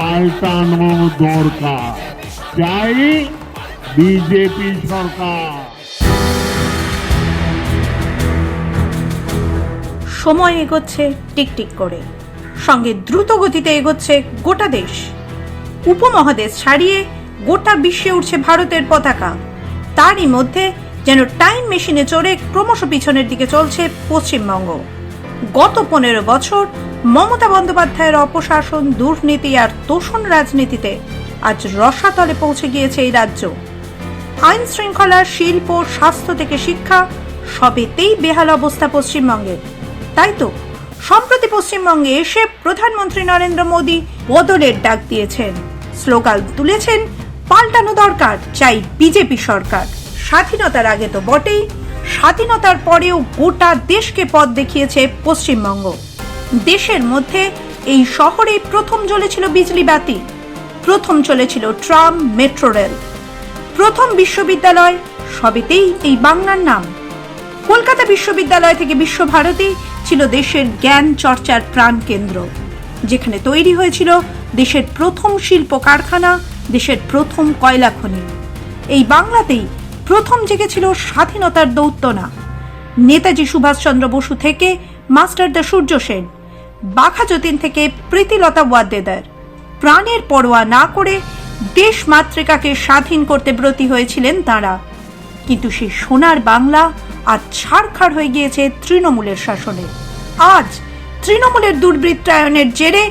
পাল্টানো দরকার। চাই বিজেপি সরকার। সময় এগোচ্ছে টিকটিক করে, সঙ্গে দ্রুত গতিতে এগোচ্ছে গোটা দেশ। উপমহাদেশ ছাড়িয়ে গোটা বিশ্বে উঠছে ভারতের পতাকা। তারই মধ্যে যেন টাইম মেশিনে চড়ে ক্রমশ পিছনের দিকে চলছে পশ্চিমবঙ্গ। গত 15 বছর মমতা বন্দ্যোপাধ্যায়ের অপশাসন, দুর্নীতি আর তোষণ রাজনীতিতে আজ রসাতলে পৌঁছে গিয়েছে এই রাজ্য। আইন শৃঙ্খলা, শিল্প, স্বাস্থ্য থেকে শিক্ষা সবেতেই বেহাল অবস্থা পশ্চিমবঙ্গের। তাই তো সম্প্রতি পশ্চিমবঙ্গে এসে প্রধানমন্ত্রী নরেন্দ্র মোদী বদলের ডাক দিয়েছেন, স্লোগান তুলেছেন, পাল্টানো দরকার, চাই বিজেপি সরকার। স্বাধীনতার আগে তো বটেই, স্বাধীনতার পরেও গোটা দেশকে পথ দেখিয়েছে পশ্চিমবঙ্গ। দেশের মধ্যে এই শহরে প্রথম জ্বলেছিল বিজলি বাতি, প্রথম চলেছিল ট্রাম, মেট্রো রেল, প্রথম বিশ্ববিদ্যালয়, সবেতেই এই বাংলার নাম। কলকাতা বিশ্ববিদ্যালয় থেকে বিশ্বভারতী ছিল দেশের জ্ঞান চর্চার প্রাণ কেন্দ্র, যেখানে তৈরি হয়েছিল দেশের প্রথম শিল্প কারখানা, দেশের প্রথম কয়লা খনি। এই বাংলাতেই প্রথম জেগেছিল স্বাধীনতার দৌত্যনা। নেতাজি সুভাষচন্দ্র বসু থেকে মাস্টারদা সূর্য সেন, বাঘা যতীন থেকে প্রীতিলতা ওয়াদ্দেদার প্রাণের পরোয়া না করে দেশ মাতৃকাকে স্বাধীন করতে ব্রতী হয়েছিলেন তাঁরা। কিন্তু সেই সোনার বাংলা আজ ছাড়খাড় হয়ে গিয়েছে তৃণমূলের শাসনে। আজ তৃণমূলের দুর্বৃত্তায়নের জেরে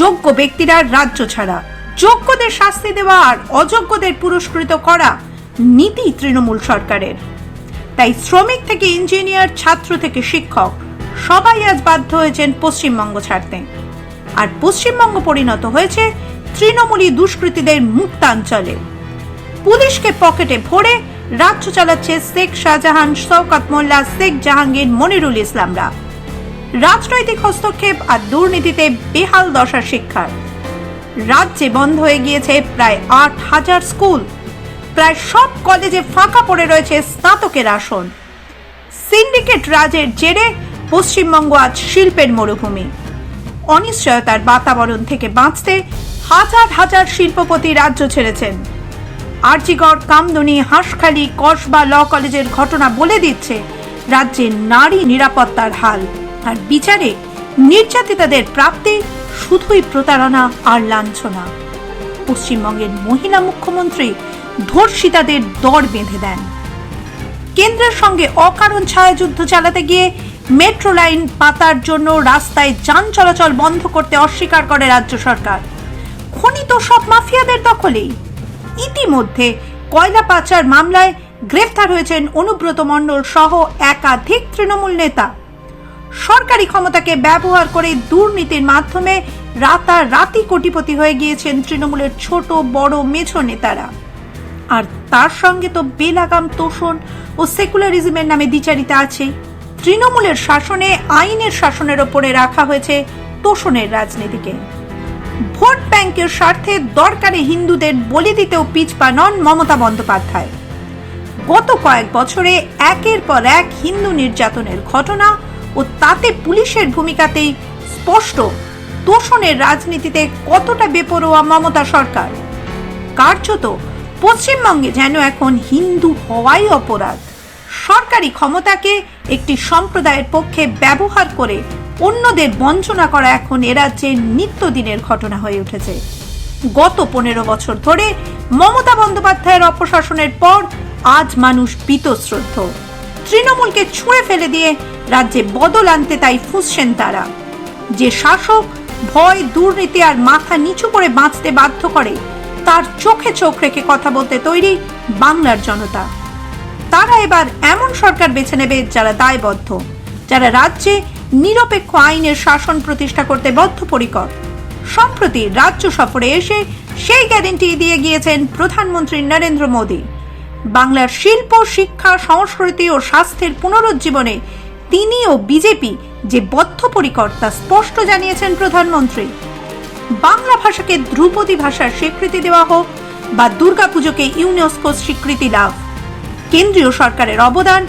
যোগ্য ব্যক্তিরা রাজ্য ছাড়া, যোগ্যদের শাস্তি দেওয়া আর অযোগ্যদের পুরস্কৃত করা নীতি তৃণমূল সরকারের। তাই শ্রমিক থেকে ইঞ্জিনিয়ার, ছাত্র থেকে শিক্ষক সবাই আজ বাধ্য হয়েছেন পশ্চিমবঙ্গ ছাড়তে। আর পশ্চিমবঙ্গ পরিণত হয়েছে তৃণমূলী দুষ্কৃতীদের মুক্তাঞ্চলে। পুলিশকে পকেটে ভরে রাজ্য চালাচ্ছে শেখ শাহজাহান, শওকত মোল্লা, শেখ জাহাঙ্গীর, মনিরুল ইসলামরা। রাজনৈতিক হস্তক্ষেপ আর দুর্নীতিতে বেহাল দশা শিক্ষার। রাজ্যে বন্ধ হয়ে গিয়েছে প্রায় 8,000 স্কুল। প্রায় সব কলেজে ফাঁকা পড়ে রয়েছে স্নাতকের আসন। সিন্ডিকেট রাজের জেরে পশ্চিমবঙ্গ আজ শিল্পের মরুভূমি। অনিশ্চয়তার বাতাবরণ থেকে বাঁচতে হাজার হাজার শিল্পপতি রাজ্য ছেড়েছেন। আরজিগড়, কামদুনি, হাঁসখালি, কসবা ল কলেজের ঘটনা বলে দিচ্ছে রাজ্যের নারী নিরাপত্তার হাল। আর বিচারে নির্যাতিতাদের প্রাপ্তি শুধুই প্রতারণা আর লাঞ্ছনা। পশ্চিমবঙ্গের মহিলা মুখ্যমন্ত্রী ধর্ষিতাদের দর বেঁধে দেন। কেন্দ্রের সঙ্গে অকারণ ছায়াযুদ্ধ চালাতে গিয়ে মেট্রো লাইন পাতার জন্য রাস্তায় যান চলাচল বন্ধ করতে অস্বীকার করে রাজ্য সরকার। খনি তো সব মাফিয়াদের দখলেই। ইতিমধ্যে কয়লা পাচার মামলায় গ্রেফতার হয়েছেন অনুব্রত মণ্ডল সহ একাধিক তৃণমূল নেতা। সরকারি ক্ষমতাকে ব্যবহার করে দুর্নীতির মাধ্যমে রাতারাতি কোটিপতি হয়ে গিয়েছেন তৃণমূলের ছোট বড় মেছো নেতারা। আর তার সঙ্গে তো বেলাগাম তোষণ ও সেকুলারিজমের নামে দ্বিচারিতা আছে। তৃণমূলের শাসনে আইনের শাসনের ওপরে রাখা হয়েছে তোষণের রাজনীতিকে। ভোট ব্যাংকের স্বার্থে দরকারে হিন্দুদের বলি দিতেও পিছপা নন মমতা বন্দ্যোপাধ্যায়। গত কয়েক বছরে একের পর এক হিন্দু নির্যাতনের ঘটনা ও তাতে পুলিশের ভূমিকাতেই স্পষ্ট তোষণের রাজনীতিতে কতটা বেপরোয়া মমতা সরকার। কার্যত পশ্চিমবঙ্গে যেন এখন হিন্দু হওয়াই অপরাধ। সরকারি ক্ষমতাকে একটি সম্প্রদায়ের পক্ষে ব্যবহার করে অন্যদের বঞ্চনা করা এখন এ রাজ্যের নিত্যদিনের ঘটনা হয়ে উঠেছে। গত 15 বছর ধরে মমতা বন্দ্যোপাধ্যায়ের অপশাসনের পর আজ মানুষ বীতশ্রদ্ধ। তৃণমূলকে ছুঁড়ে ফেলে দিয়ে রাজ্যে বদল আনতে তাই ফুঁসছেন তারা। যে শাসক ভয়, দুর্নীতি আর মাথা নিচু করে বাঁচতে বাধ্য করে, তার চোখে চোখ রেখে কথা বলতে তৈরি বাংলার জনতা। তারা এবার এমন সরকার বেছে নেবে যারা দায়বদ্ধ, যারা রাজ্যে নিরপেক্ষ আইনের শাসন প্রতিষ্ঠা করতে বদ্ধপরিকর। সম্প্রতি রাজ্য সফরে এসে সেই গ্যারান্টি দিয়ে গিয়েছেন প্রধানমন্ত্রী নরেন্দ্র মোদী। বাংলার শিল্প, শিক্ষা, সংস্কৃতি ও স্বাস্থ্যের পুনরুজ্জীবনে তিনি ও বিজেপি যে বদ্ধপরিকর তা স্পষ্ট জানিয়েছেন প্রধানমন্ত্রী। বাংলা ভাষাকে ধ্রুপদী ভাষার স্বীকৃতি দেওয়া হোক বা দুর্গাপুজোকে ইউনেস্কোর স্বীকৃতি লাভ, কেন্দ্রীয় সরকারের অবদান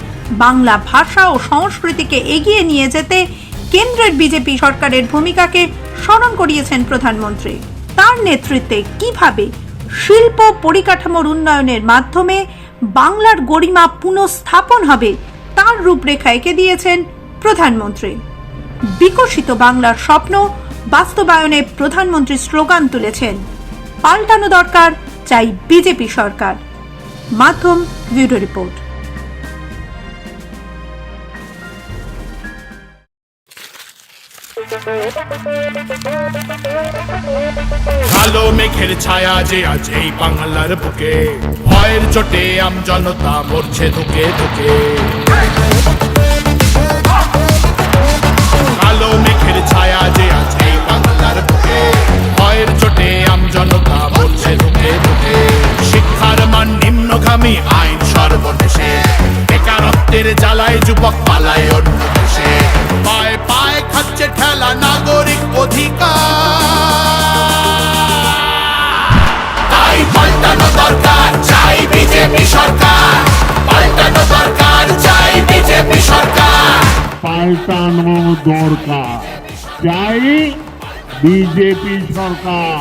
বাংলা ভাষা ও সংস্কৃতিকে এগিয়ে নিয়ে যেতে কেন্দ্রের বিজেপি সরকারের ভূমিকাকে স্মরণ করিয়েছেন প্রধানমন্ত্রী। তার নেতৃত্বে কিভাবে শিল্প পরিকাঠামোর উন্নয়নের মাধ্যমে বাংলার গরিমা পুনঃস্থাপন হবে তার রূপরেখা এঁকে দিয়েছেন প্রধানমন্ত্রী। বিকশিত বাংলার স্বপ্ন বাস্তবায়নে প্রধানমন্ত্রী স্লোগান তুলেছেন, পাল্টানো দরকার, চাই বিজেপি সরকার। মাধ্যম ব্যুরো রিপোর্ট। কালো মেঘের ছায়া যে আজ এই বাংলার বুকে, ভয়ের চোটে আম জনতা মরছে ধুকে ধুকে। কালো মেঘের ছায়া যে আজ এই বাংলার বুকে, ভয়ের চোটে আম জনতা মরছে ধুকে ধুকে। শিক্ষার মান নিম্নগামী, আইন সর্বদেশে, বেকারত্বের জ্বালায় যুবক পালায় অন্য দেশে। পায়ে পায়ে খাচ্ছে ঠেলা নাগরিক অধিকার, তাই পাল্টানো দরকার, চাই বিজেপি সরকার। পাল্টানো দরকার, চাই বিজেপি সরকার। পাল্টানো দরকার, চাই বিজেপি সরকার।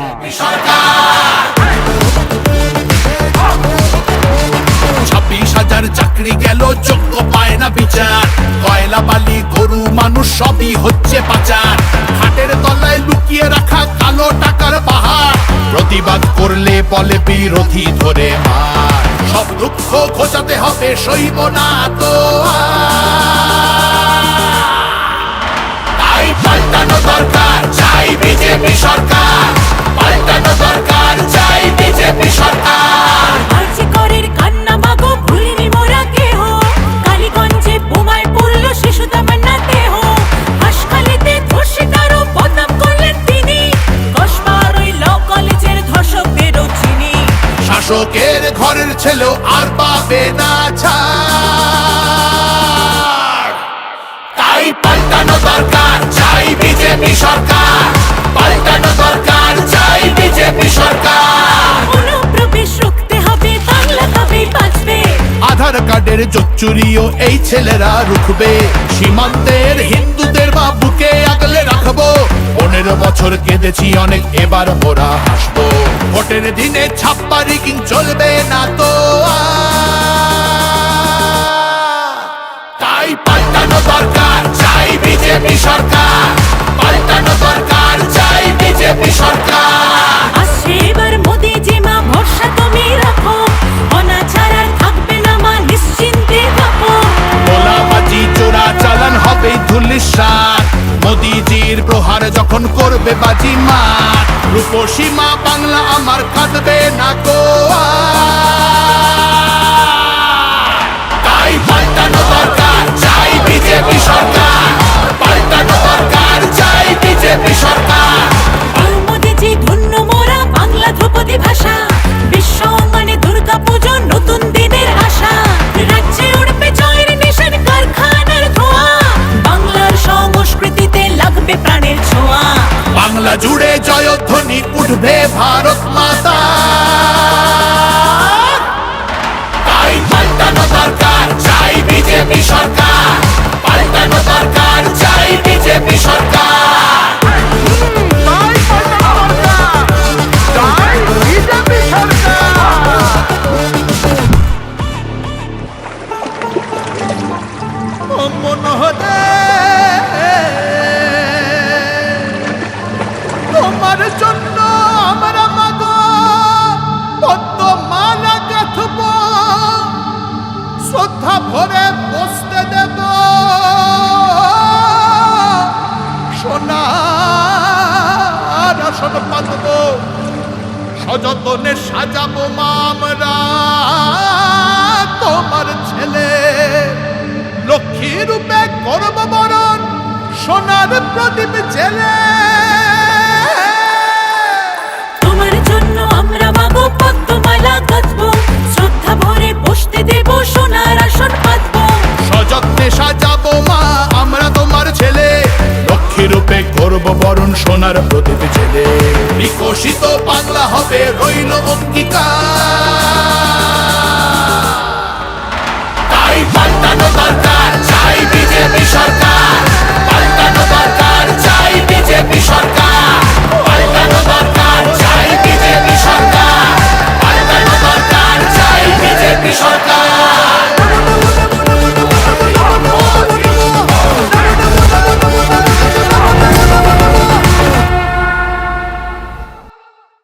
26,000 চাকরি গেল, যোগ্য পায় না বিচার। কয়লা বালি গরু মানুষ সবই হচ্ছে পাচার। হাটের তলায় লুকিয়ে রাখা কালো টাকার পাহাড়, প্রতিবাদ করলে বলে বিরোধী ধরে মার। সব দুঃখ ঘোচাতে হবে, সইব না তো তাই পাল্টানো দরকার, চাই বিজেপি সরকার। পাল্টানো দরকার, চাই বিজেপি সরকার। আর্যিকরের কান্না মাগো ভুলিনি মোরা কেহ, কালীগঞ্জে বোমায় পড়ল শিশু তামান্না দেহ। হাসখালিতে ধর্ষিতারও বদনাম করলেন তিনি, কসবার ওই ল কলেজের ধর্ষকদেরও চিনি। শাসকের ঘরের ছেলেও আর পাবে না ছাড়, তাই পাল্টানো দরকার, চাই বিজেপি সরকার। পাল্টানো দরকার, চাই বিজেপি সরকার। অনুপ্রবেশ রুখতে হবে, বাংলা তবেই বাঁচবে। আধার কার্ডের চুরিও এই ছেলেরা রুখবে। সীমান্তের হিন্দুদের বা বুকে আগলে রাখবো। 15 বছর কেঁদেছি অনেক, এবার ওরা হাসবো। ভোটের দিনে ছাপ্পা রিগিং চলবে না তো তাই পাল্টানো দরকার, চাই বিজেপি সরকার। পাল্টানো দরকার, চাই বিজেপি সরকার। আসছে এবার মোদি জিমা, ভরসা তুমি রাখো। অনাচার আর থাকবে না মা, নিশ্চিন্তে থাকো। গোলাবাজি চোরা চালান হবে ধুলিসাৎ, মোদিজির প্রহার যখন করবে বাজি মার। রূপসীমা বাংলা আমার কাঁদবে না গো তাই পাল্টানো দরকার, চাই বিজেপি সরকার। পাল্টানো দরকার, চাই বিজেপি সরকার। মোদিজি ধন্য মোরা, বাংলা ধ্রুপদী ভাষা। বিশ্ব মানে দুর্গা পুজো, নতুন দিনের আশা। রাজ্যে উঠবে জয়ের নিশান, কারখানার ধোঁয়া। বাংলার সংস্কৃতিতে লাগবে প্রাণের ছোঁয়া। বাংলা জুড়ে জয়ধ্বনি উঠবে ভারত মাতা, তাই পাল্টানো দরকার, চাই বিজেপি সরকার। পাল্টানো দরকার, চাই বিজেপি সরকার। তোমার জন্য আমরা মাগো পদ্মমালা গাঁথব, শ্রদ্ধা ভরে বসতে দেব। সোনার আসন পাতব, সযতনে সাজাবো মা আমরা তোমার ছেলে। লক্ষ্মী রূপে করব বরণ, সোনার প্রদীপ জেলে। তোমার জন্য আমরা মাগো পদ্মমালা গাঁথবো, শ্রদ্ধা ভরে বসতে দেব, সোনার আসন পাতবো। সযত্নে সাজাবো মা আমরা তোমার ছেলে। লক্ষ্মী রূপে করব বরণ, সোনার প্রদীপ জেলে। বিকশিত বাংলা হবে রইল অঙ্গীকার, তাই পাল্টানো দরকার, চাই বিজেপি সরকার। পাল্টানো দরকার, চাই বিজেপি সরকার।